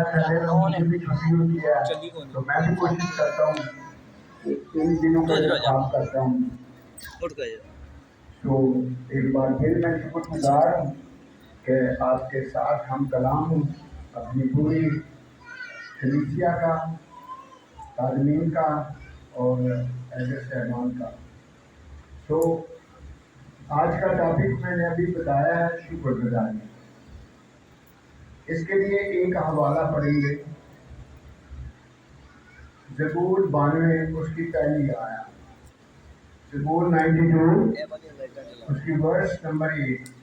Sunday में मुझे भी छुट्टी होती है तो मैं भी कोशिश करता हूँ कि इन दिनों का काम करता हूँ। तो एक बार फिर मैं शुक्रगुजार हूँ कि आपके साथ हम कलाम हूँ अपनी पूरी कलीसिया का, तालमीन का और एल्डर साहबान का। तो आज का टॉपिक मैंने अभी बताया है शुक्रगुजारी। इसके लिए एक हवाला पढ़ेंगे, ज़बूर 92 उसकी पहली आया, ज़बूर 92 उसकी वर्स नंबर 1।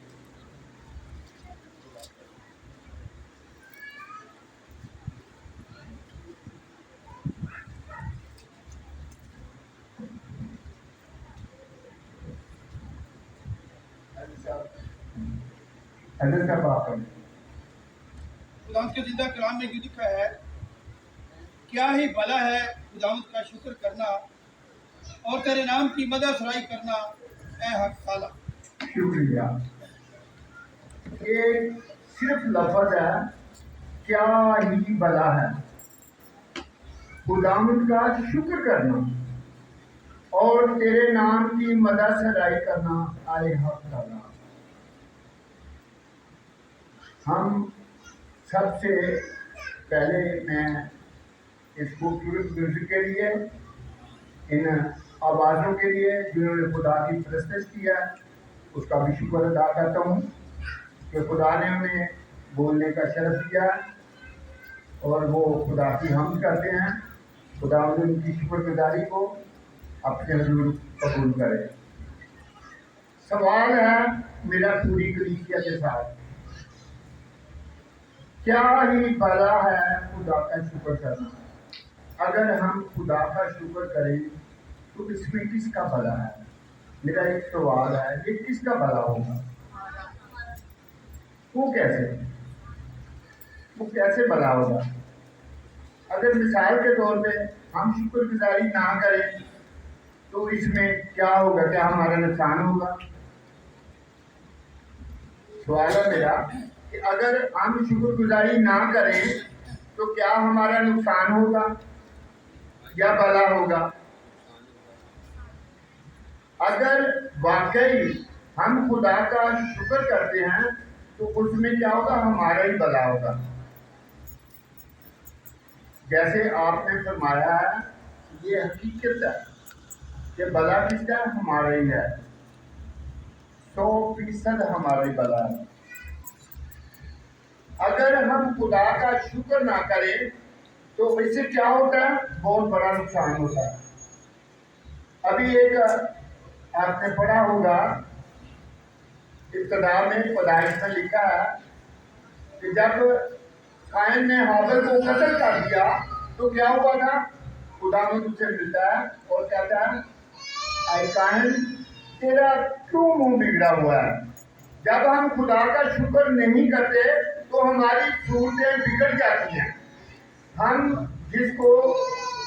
हज़रत साहब आप पढ़ें। खुदावंद के जिंदा कलाम में यूं लिखा है, क्या ही भला है खुदावंद का शुक्र करना और तेरे नाम की मदद सराई करना ए हक ताला। शुक्रिया। ये सिर्फ लफ्ज है, क्या ही भला है खुदावंद का शुक्र करना और तेरे नाम की मदद सराई करना आए हक ताला। हम सबसे पहले मैं इस खूबसूरत म्यूजिक के लिए, इन आवाज़ों के लिए जिन्होंने खुदा की परस्तिश किया, उसका भी शुक्र अदा करता हूँ कि खुदा ने उन्हें बोलने का शरफ दिया और वो खुदा की हमद करते हैं। खुदा उनकी शुक्रगुजारी को अपने हुजूर कबूल करे। सवाल है मेरा पूरी कलीसिया के साथ, क्या ही भला है खुदा का शुक्र करना। अगर हम खुदा का शुक्र करें तो इसमें किसका भला है? मेरा एक सवाल है, ये किसका भला होगा? वो कैसे भला होगा? अगर मिसाल के तौर पे हम शुक्रगुजारी ना करें तो इसमें क्या होगा? क्या हमारा नुकसान होगा? सवाल है मेरा कि अगर हम शुक्रगुजारी ना करें तो क्या हमारा नुकसान होगा या भला होगा? अगर वाकई हम खुदा का शुक्र करते हैं तो उसमें क्या होगा? हमारा ही भला होगा। जैसे आपने फरमाया है, ये हकीकत है कि भला किसका? हमारा ही है, 100% हमारा ही भला है। अगर हम खुदा का शुक्र ना करें तो इससे क्या होता है? बहुत बड़ा नुकसान होता है। अभी एक आपने पढ़ा होगा, इब्तिदा में पैदाइश में लिखा है कि जब कायन ने हाबिल को कत्ल कर दिया तो क्या हुआ था? खुदा में तुझसे मिलता है और कहता है, ऐ कायन तेरा क्यों मुंह बिगड़ा हुआ है? जब हम खुदा का शुक्र नहीं करते तो हमारी सूरतें बिगड़ जाती हैं। हम जिसको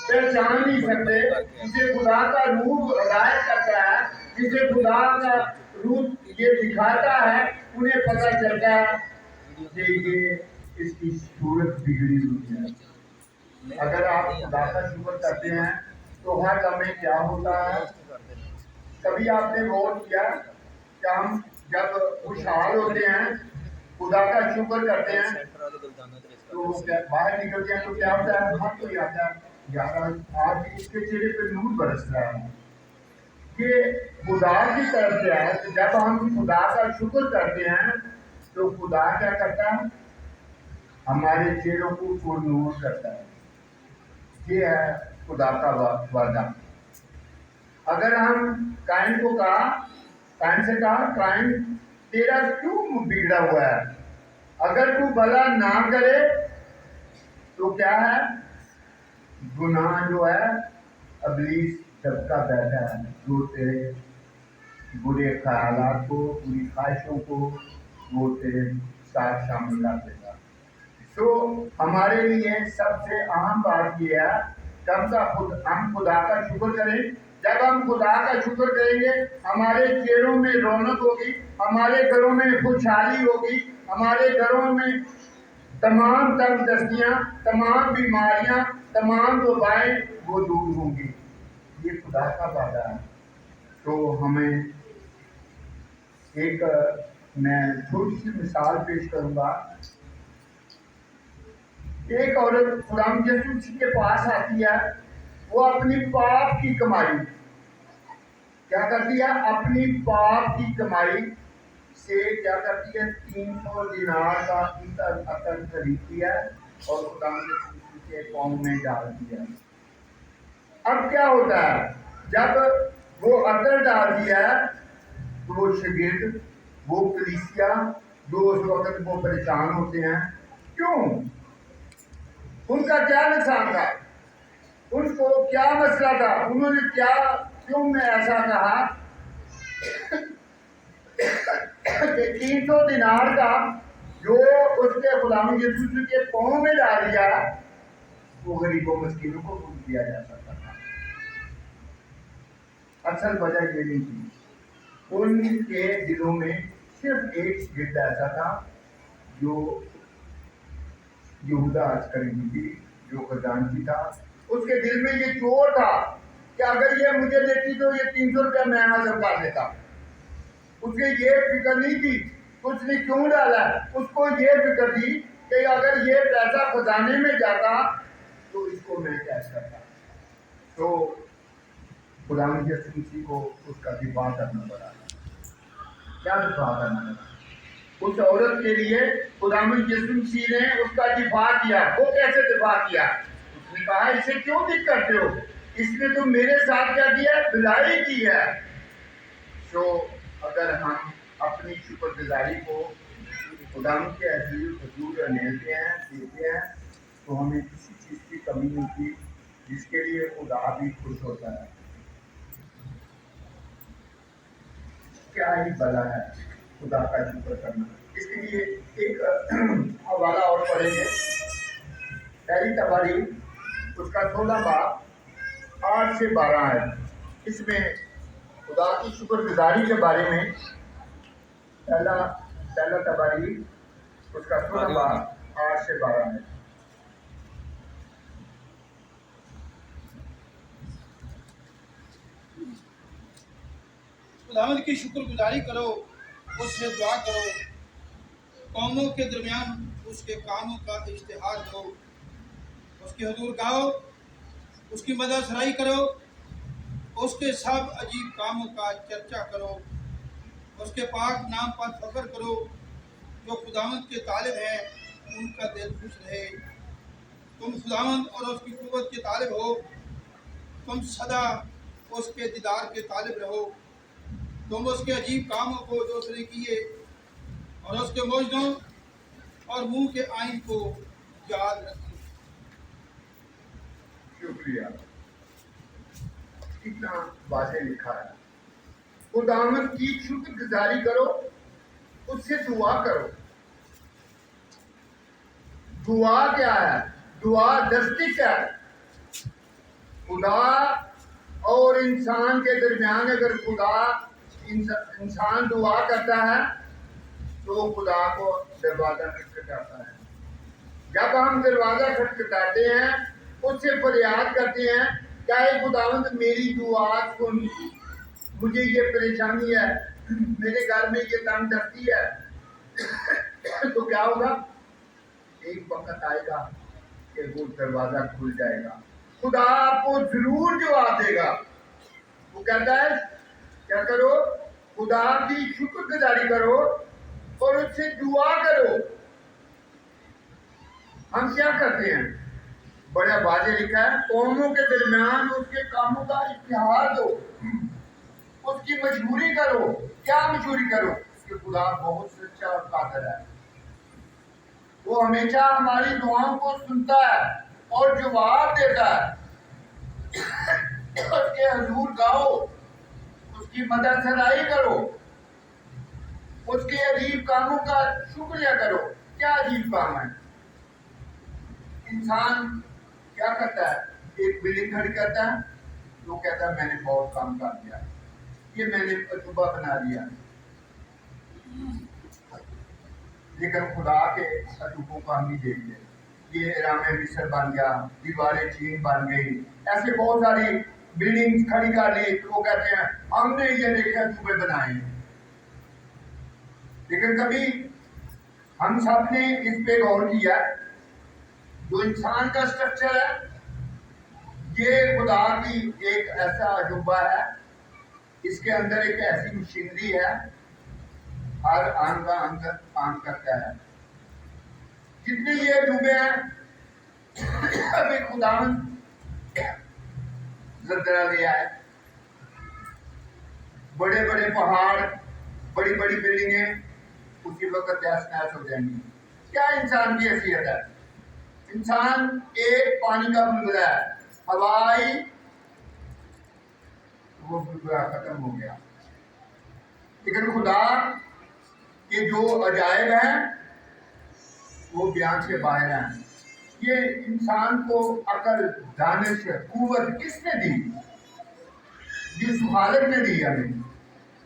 पहचान नहीं सकते, जिसे खुदा का रूह हिदायत करता है, जिसे खुदा का रूह ये दिखाता है, उन्हें पता चलता है कि ये इसकी सूरत बिगड़ी हुई है। अगर आप खुदा का शुक्र करते हैं तो हर लम्हे क्या होता है? कभी आपने गौर किया कि हम जब खुशहाल होते हैं, खुदा का शुक्र करते हैं तो बाहर निकलते हैं तो क्या होता है? हम तो आता है यार आज इसके चेहरे पे नूर बरस रहा है। ये खुदा की तरफ से है। तो जब हम खुदा का शुक्र करते हैं तो खुदा क्या करता है? हमारे चेहरों को नूर करता है। ये है खुदा का वादा। अगर हम कायन को कहा, कायन से कहा, कायन तेरा क्यों बिगड़ा हुआ है? अगर तू भला ना करे तो क्या है? गुनाह जो है इब्लीस दबका बैठा है, जो तेरे बुरे ख्यालात को, बुरी ख्वाहिशों को वो तेरे साथ शामिल कर देगा। तो हमारे लिए सबसे अहम बात यह है कब हम खुदा का शुक्र करें। जब हम खुदा का शुक्र करेंगे हमारे चेहरों में रौनक होगी, हमारे घरों में खुशहाली होगी, हमारे घरों में तमाम तंगदस्तियाँ, तमाम बीमारियाँ, तमाम वबाएं वो दूर होंगी। ये खुदा का वादा है। तो हमें एक मैं छोटी सी मिसाल पेश करूंगा। एक औरत खुदाम यसू के पास आती है, वो अपनी पाप की कमाई क्या करती है, अपनी पाप की कमाई से क्या करती है, 300 दिनार का अतर खरीदती है और खुदाम यसू के पाँव में डालती है। अब क्या होता है, जब वो अतर डालती है तो वो शागिर्द, वो कलीसिया जो उस वक्त वो परेशान होते हैं। क्यों? उनका क्या नुकसान था, उनको क्या मसला था, उन्होंने क्या, क्यों मैं ऐसा कहा कि 300 दिनार का जो उसके गुलाम यीशु के पाँव में डाल दिया, वो गरीबों मस्कीनों को भूल दिया जा सकता था। असल वजह ये नहीं थी, उनके दिलों में सिर्फ एक शागिर्द ऐसा था जो यहूदा अस्करी, जो खजानची था। उसके दिल में ये चोर था कि अगर ये मुझे देती तो ये 300 रुपया मैं हासिल कर लेता। उसके ये फिक्र नहीं थी उसने क्यों डाला, उसको ये फिक्र थी कि अगर ये पैसा खजाने में जाता तो इसको मैं कैश करता। तो खुदा यसू मसीह को उसका दिफा करना पड़ा। क्या दिफा करना पड़ा? उस औरत के लिए खुदा यसू मसीह ने उसका दिफा किया। वो कैसे दिफा किया? उसने कहा, इसे क्यों दिख करते हो, इसने तो मेरे साथ क्या किया, भलाई की है। तो अगर हम अपनी शुक्रगुजारी को खुदा के हजूर लेते हैं, देते हैं, तो हमें किसी चीज़ की कमी नहीं होती, जिसके लिए खुदा भी खुश होता है। क्या ही भला है खुदा का शुक्र करना। इसके लिए एक हवाला और पढ़ेंगे, पहली तबारीख उसका 16 बाब 8 से 12 है। इसमें खुदा की शुक्रगुजारी के बारे में पहला तबारीख उसका 16 बाब 8 से 12 है। खुदावंद की शुक्रगुजारी करो, उससे दुआ करो, कौमों के दरमियान उसके कामों का इश्तिहार दो, उसके हुजूर गाओ, उसकी मदद सराई करो, उसके सब अजीब कामों का चर्चा करो, उसके पाक नाम पर फख्र करो। जो खुदावंद के तालिब हैं उनका दिल खुश रहे। तुम खुदावंद और उसकी कुव्वत के तालिब हो, तुम सदा उसके दीदार के तालिब रहो। तुम उसके अजीब कामों को जो उसने किए और उसके मौजों और मुंह के आइन को याद रखो। शुक्रिया। कितना वाज़ेह लिखा है। खुदावंद की शुक्रगुजारी करो, उससे दुआ करो। दुआ क्या है? दुआ दस्तक है। खुदा और इंसान के दरमियान अगर खुदा इंसान दुआ करता है तो खुदा को दरवाजा खटखटाता है। जब हम दरवाजा खटखटाते हैं, उससे फरियाद करते हैं, क्या है खुदावंद मेरी दुआ सुन, मुझे ये परेशानी है, मेरे घर में ये तंगदस्ती है, तो क्या होगा? एक वक्त आएगा कि वो दरवाजा खुल जाएगा, खुदा आपको जरूर जवाब देगा। वो कहता है क्या करो? खुदा की शुक्रगुजारी करो और उससे दुआ करो। हम क्या करते हैं? बड़ा वाज़ेह लिखा है, कौमों के दरमियान उसके कामों का इश्तिहार दो, उसकी मशहूरी करो। क्या मशहूरी करो? कि खुदा बहुत सच्चा और कादिर है, वो हमेशा हमारी दुआओं को सुनता है और जवाब देता है। उसके हुजूर गाओ, उसकी मदद सराई करो, उसके अजीब कामों का शुक्रिया करो। क्या अजीब काम है? इंसान क्या करता है? एक बिल्डिंग खड़ी करता है, तो कहता है मैंने बहुत काम कर दिया, ये मैंने अजूबा बना दिया। لیکن خدا کے حقوقوں کو ہم نہیں دیکھتے۔ یہ ایران مصر بن گیا، دیواریں چین بن گئی، ایسے بہت ساری بلڈنگ کھڑی کر لی، وہ کہتے ہیں ہم نے یہ دیکھا صوبے بنائے ہیں۔ لیکن کبھی ہم سب نے اس پہ غور کیا جو انسان کا سٹرکچر ہے یہ خدا کی ایک ایسا عجوبہ ہے، اس کے اندر ایک ایسی مشینری ہے، ہر آن کا اندر کام کرتا ہے۔ جتنے یہ عجوبے ہیں ابھی خداوند زلزلہ لیا ہے، بڑے بڑے پہاڑ، بڑی بڑی بلڈنگیں اسی وقت تہس نہس ہو جائیں گی۔ کیا انسان کی حیثیت ہے؟ انسان ایک پانی کا بلبلہ ہے، ہوائی وہ بلبلہ ختم ہو گیا۔ لیکن خدا کے جو عجائب ہیں وہ بیان سے باہر ہیں۔ یہ انسان کو عقل، دانش، قوت کس نے دی؟ جس خالق نے دی ہمیں۔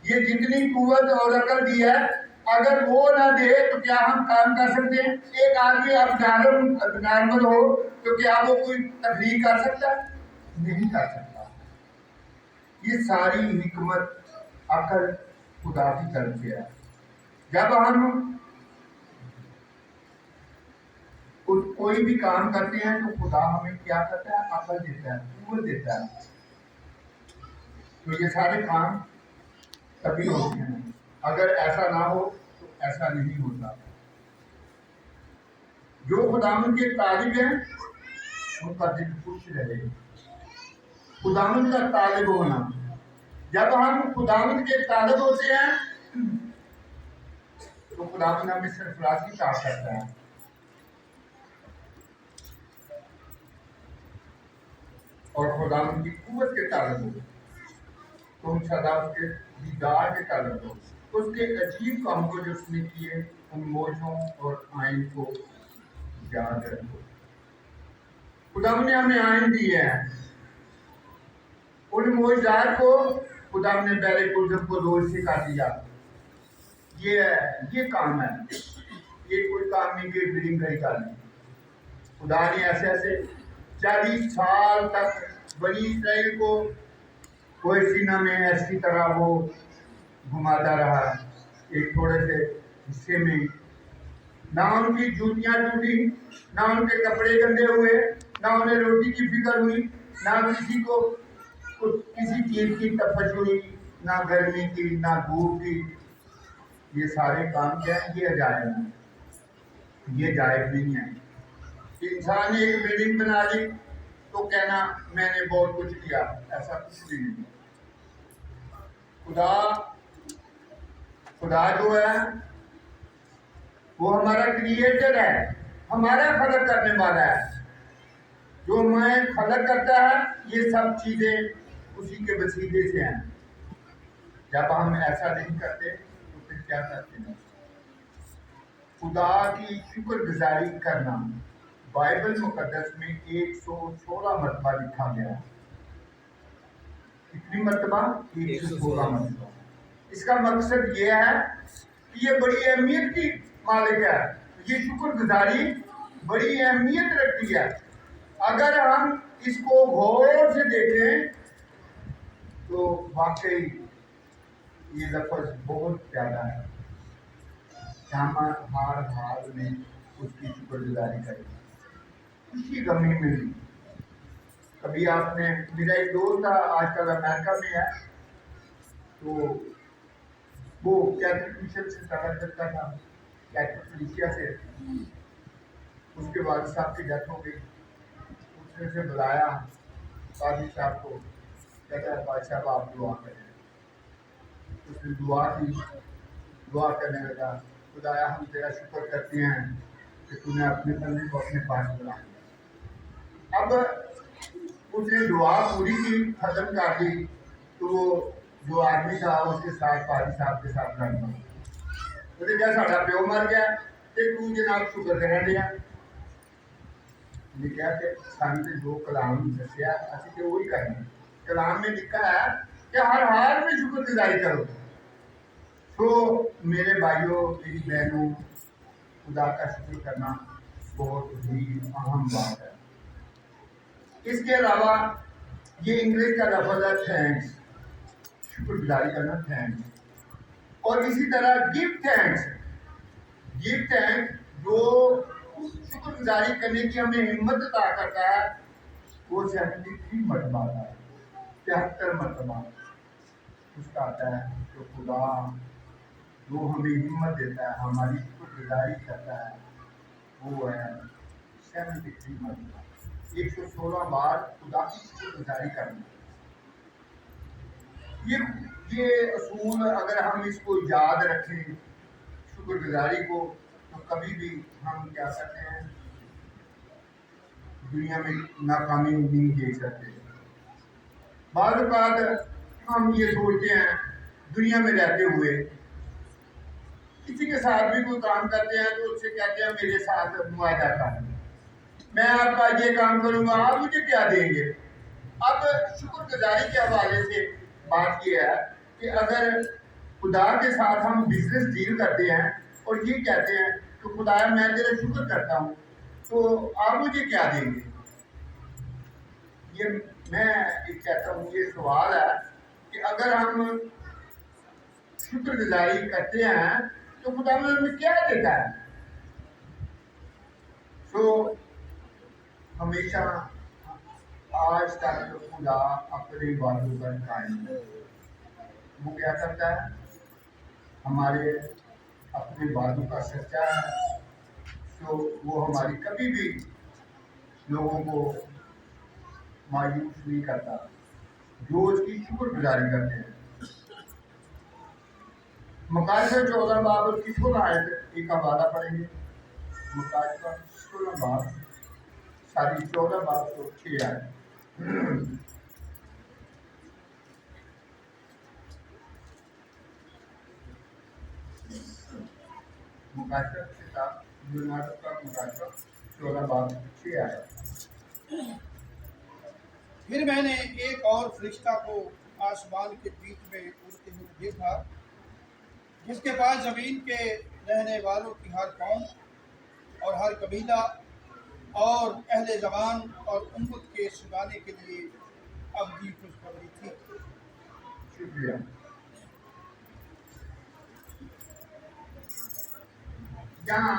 یہ جتنی قوت اور عقل دی ہے، اگر وہ نہ دے تو کیا ہم کام کر سکتے ہیں؟ ایک آدمی اب نارمل ہو تو کیا وہ کوئی تخلیق کر سکتا ہے؟ نہیں کر سکتا۔ یہ ساری حکمت عقل خدا کی طرف سے ہے۔ جب ہم کوئی بھی کام کرتے ہیں تو خدا ہمیں کیا کرتا ہے؟ عقل دیتا ہے، قوت دیتا ہے، تو یہ سارے کام تبھی ہوتے ہیں۔ اگر ایسا نہ ہو تو ایسا نہیں ہوتا۔ جو خداوند کے طالب ہیں ان کا دل خوش رہے۔ خداوند کا طالب ہونا، جب ہم خداوند کے طالب ہوتے ہیں تو خداوند ہمیں سرفراز کی طاقت کرتا ہے۔ اور خداوند کی قوت کے طالب ہو، تم سدا اس کے دیدار کے طالب ہو، اس کے عجیب کام کو جو اس نے کیے، ان موجوں اور آئین کو یاد رکھو۔ خداوند نے ہمیں آئین دیے ہیں، ان معجزات کو خداوند نے پہلے کلزم کو دو حصے کر دیا۔ یہ کام ہے، یہ کوئی کام نہیں کہ بلڈنگ کھڑی کر لی۔ خدا نے ایسے ایسے 40 سال تک بنی اسرائیل کو کوئی سینہ میں ایسی طرح وہ گھماتا رہا، ایک تھوڑے سے حصے میں۔ نہ ان کی جوتیاں ٹوٹی، نہ ان کے کپڑے گندے ہوئے، نہ انہیں روٹی کی فکر ہوئی، نہ کسی کو کسی چیز کی تپش ہوئی، نہ گرمی کی، نہ دھوپ کی۔ یہ سارے کام کیا ہیں؟ یہ عجائب ہیں، یہ جائز نہیں ہے۔ انسان نے ایک بلڈنگ بنا لی تو کہنا میں نے بہت کچھ کیا، ایسا کچھ بھی نہیں۔ خدا جو ہے وہ ہمارا کریٹر ہے، ہمارا خلق کرنے والا ہے۔ جو ہمیں خلق کرتا ہے یہ سب چیزیں اسی کے وسیلے سے ہیں۔ جب ہم ایسا نہیں کرتے تو پھر کیا کرتے ہیں؟ خدا کی شکر گزاری کرنا بائبل مقدس میں 116 مرتبہ لکھا گیا ہے۔ کتنی مرتبہ؟ 116 مرتبہ۔ اس کا مقصد یہ ہے کہ یہ بڑی اہمیت کی مالک ہے، یہ شکر گزاری بڑی اہمیت رکھتی ہے۔ اگر ہم اس کو غور سے دیکھیں تو واقعی یہ لفظ بہت پیارا ہے کہ ہم ہر حال میں اس کی شکر گزاری کریں، خوشی غمی میں بھی۔ کبھی آپ نے، میرا ایک دوست تھا آج کل امریکہ میں ہے، تو وہ کیتھولک مشن سے تعلق کرتا تھا، کیتھولک کلیسیا سے۔ اس کے والد صاحب کی ڈیتھ ہو گئی، اس نے اسے بلایا قاضی صاحب کو، کہتا ہے بادشاہ صاحب آپ دعا کریں۔ اس نے دعا کی، دعا کرنے لگا، خدایا ہم تیرا شکر کرتے ہیں کہ تو نے اپنے بندے کو اپنے پاس بلا لیا۔ اب اس نے دعا پوری کی، ختم کر دی، تو وہ جو آدمی تھا اس کے ساتھ قاضی صاحب کے ساتھ لڑ پڑا۔ بولے کیا ساڈا پیو مر گیا تے تو جناب شکر کرن دیا؟ نے کہا کہ سانوں نے جو کلام دسیا اسی تے وہی کرنا۔ کلام میں لکھا ہے کہ ہر حال میں شکر گزاری کرو۔ تو میرے بھائیوں، میری بہنوں، खुदा का शुक्र करना बहुत ही अहम बात है। इसके अलावा ये इंग्लिश का लफ्ज़ है थैंक्स, शुक्रगुजारी करना, थैंक्स। और इसी तरह गिव थैंक्स, गिव थैंक्स जो शुक्रगुजारी करने की हमें हिम्मत अता करता है, वो 73 मरतबा आता है, 73 मरतबा उसका आता है। तो खुदा जो हमें हिम्मत देता है, हमारी शुक्रगुजारी करता है, वो है 73 मरतबा, 116 बार खुदा की शुक्रगुजारी करना। ये असूल अगर हम इसको याद रखें शुक्रगुजारी को, तो कभी भी हम क्या करते हैं, दुनिया में नाकामी नहीं देख सकते। बाद बात हम ये सोचते हैं दुनिया में रहते हुए, किसी के साथ भी कोई काम करते हैं तो उससे कहते हैं मेरे साथ मुआहदा कर, मैं आपका ये काम करूंगा, आप मुझे क्या देंगे। अब शुक्रगुजारी के हवाले से बात यह है कि अगर खुदा के साथ हम बिजनेस डील करते हैं और ये कहते हैं तो खुदाया मैं तेरा शुक्र करता हूँ, तो आप मुझे क्या देंगे। ये मैं एक कहता हूँ, ये सवाल है कि अगर हम शुक्रगुजारी करते हैं तो खुदा हमें क्या देता है। तो हमेशा आज तक खुदा अपने वादों पर कायम है। वो क्या करता है, हमारे अपने वादों का सच्चा है, तो वो हमारी कभी भी लोगों को मायूस नहीं करता जो उसकी शुक्रगुजारी करते हैं। मुकाशा 14 बाब और की 16 आयत एक हवाला पढ़ेंगे। मुकाशा 16 बाब, सारी 14 बाब तो 6 आयत। मुकाशा किताब यूनाइटेड का मुकाशा 14 बाब 6 आयत। फिर मैंने एक और फरिश्ता को आसमान के बीच में उड़ते हुए देखा, जिसके पास जमीन के रहने वालों की हर कौम और हर कबीला और अहले ज़बान और उम्मत के सुनाने के लिए अबदी खुशखबरी थी। शुक्रिया। यहाँ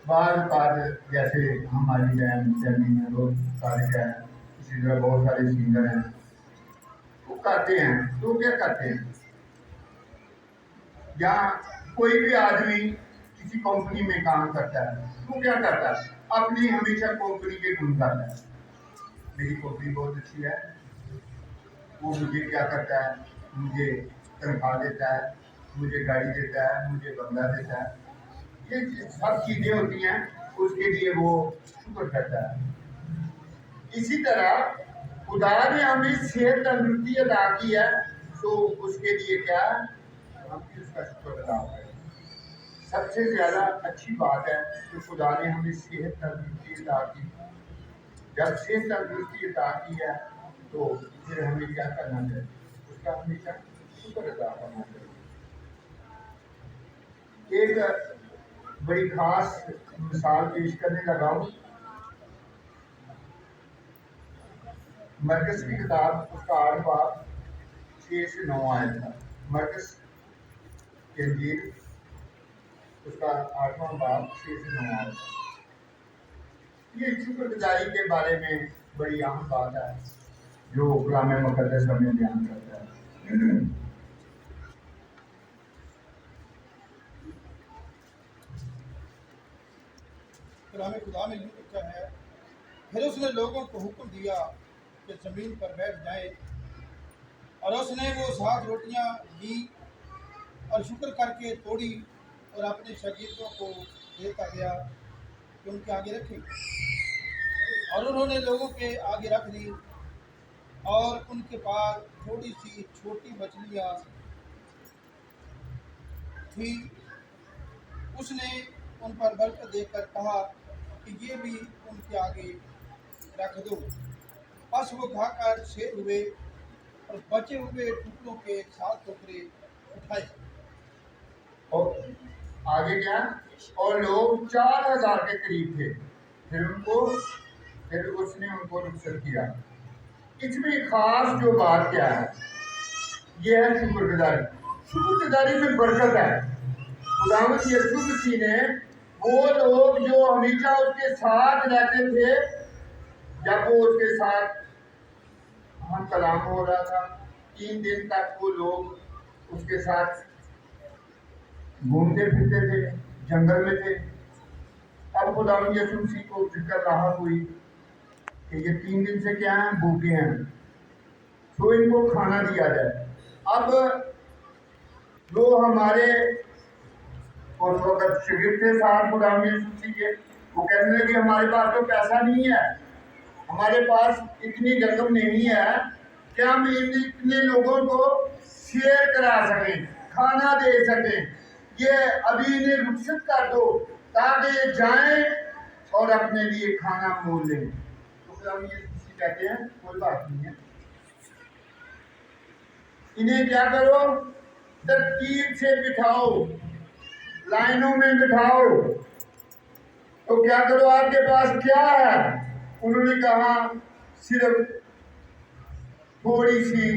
बार जैसे हमारी बहन जमीन है, लोग सारे हैं, इसी तरह बहुत सारे सिंगर हैं, वो करते हैं। तो क्या करते हैं, या कोई भी आदमी किसी कंपनी में काम करता है तो क्या करता है, अपनी हमेशा कंपनी के गुण करता है, मेरी कंपनी बहुत अच्छी है, वो मुझे क्या करता है, मुझे तनख्वाह देता है, मुझे गाड़ी देता है, मुझे बंगला देता है, ये सब चीजें होती हैं, उसके लिए वो शुक्र करता है। इसी तरह खुदा ने हमें सेहत तंदुरुस्ती अदा की है, तो उसके लिए क्या, हम भी उसका शुक्र अदा करें। सबसे ज्यादा अच्छी बात है कि खुदा ने हमें सेहत तंदुरुस्ती अदा की। जब सेहत तंदुरुस्ती अदा की है तो फिर हमें क्या करना चाहिए, उसका हमेशा शुक्र अदा करना चाहिए। एक बड़ी खास मिसाल पेश करने लगा हूँ। मरकस की किताब उसका 8 बाब 6 से 9 आया था। मरकस के इंजील उसका 8वां बाब 6 से 9 आया था। ये शुक्रगुजारी के बारे में बड़ी अहम बात है जो कलाम मुकद्दस हमें बयान करता है। कलाम खुदा में यूँ लिखा है, फिर उसने लोगों को हुक्म दिया कि ज़मीन पर बैठ जाए, और उसने वो 7 रोटियां ली और शुक्र करके तोड़ी और अपने शागिर्दों को देता गया कि उनके आगे रखें, और उन्होंने लोगों के आगे रख दी। और उनके पास थोड़ी सी छोटी मछलियाँ थी। उसने उन पर बरकत देकर कहा कि ये भी उनके आगे रख दो। बस वो खाकर सेर हुए और बचे हुए टुकड़ों के 7 टुकड़े उठाए। और आगे क्या, اور لوگ 4000 کے قریب تھے. پھر اس نے ان کو رخصت کیا. اس میں خاص جو بات کیا ہے یہ ہے شکر گزاری. شکر گزاری میں برکت ہے. خداوند یسوع مسیح نے وہ لوگ جو ہمیشہ اس کے ساتھ رہتے تھے، جب وہ اس کے ساتھ ہم کلام ہو رہا تھا 3 دن تک وہ لوگ اس کے ساتھ گھومتے پھرتے تھے، جنگل میں تھے. اب خداوند یسوع مسیح کو فکر راحت ہوئی کہ یہ 3 دن سے کیا ہیں، بھوکے ہیں، تو ان کو کھانا دیا جائے. اب جو ہمارے اس وقت شگرد تھے ساتھ خداوند یسوع مسیح کے، وہ کہنے لگے ہمارے پاس تو پیسہ نہیں ہے، ہمارے پاس اتنی رقم نہیں ہے کہ ہم اتنے لوگوں کو شیئر کرا سکیں، کھانا دے سکیں. یہ ابھی انہیں رخصت کر دو تاکہ یہ جائیں اور اپنے لیے کھانا مول لیں. تو خداوند یسوع مسیح کہتے ہیں کوئی بات نہیں ہے، انہیں کیا کرو، ترتیب سے بٹھاؤ، لائنوں میں بٹھاؤ. تو کیا کرو، آپ کے پاس کیا ہے؟ انہوں نے کہا صرف تھوڑی سی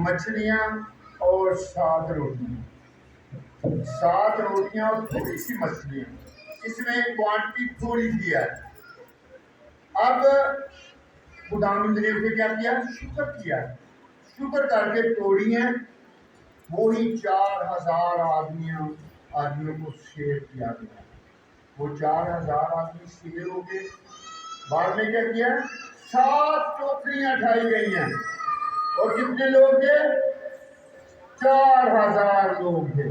مچھلیاں اور 7 روٹیاں. 7 روٹیاں اور تھوڑی سی مچھلیاں، اس میں کوانٹٹی تھوڑی سی ہے. اب خداوند نے اسے کیا کیا، شکر کیا. شکر کر کے توڑی ہیں، وہی 4000 آدمیوں کو شیئر کیا گیا. وہ 4000 آدمی سیدھے ہو گئے. بعد میں کیا کیا، 7 ٹوکریاں اٹھائی گئی ہیں، اور کتنے لوگ تھے، 4000 لوگ تھے.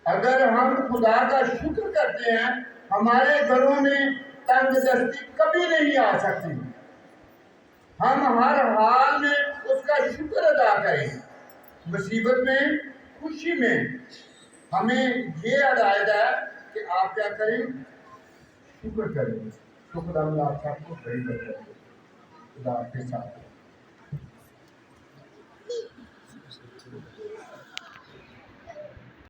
اگر ہم خدا کا شکر کرتے ہیں، ہمارے گھروں میں تنگ دستی کبھی نہیں آ سکتی. ہم ہر حال میں اس کا شکر ادا کریں، مصیبت میں، خوشی میں. ہمیں یہ ہدایت ہے کہ آپ کیا کریں، شکر کریں. شکر اللہ آپ سب کو بڑی برکت دے. خدا آپ کے ساتھ.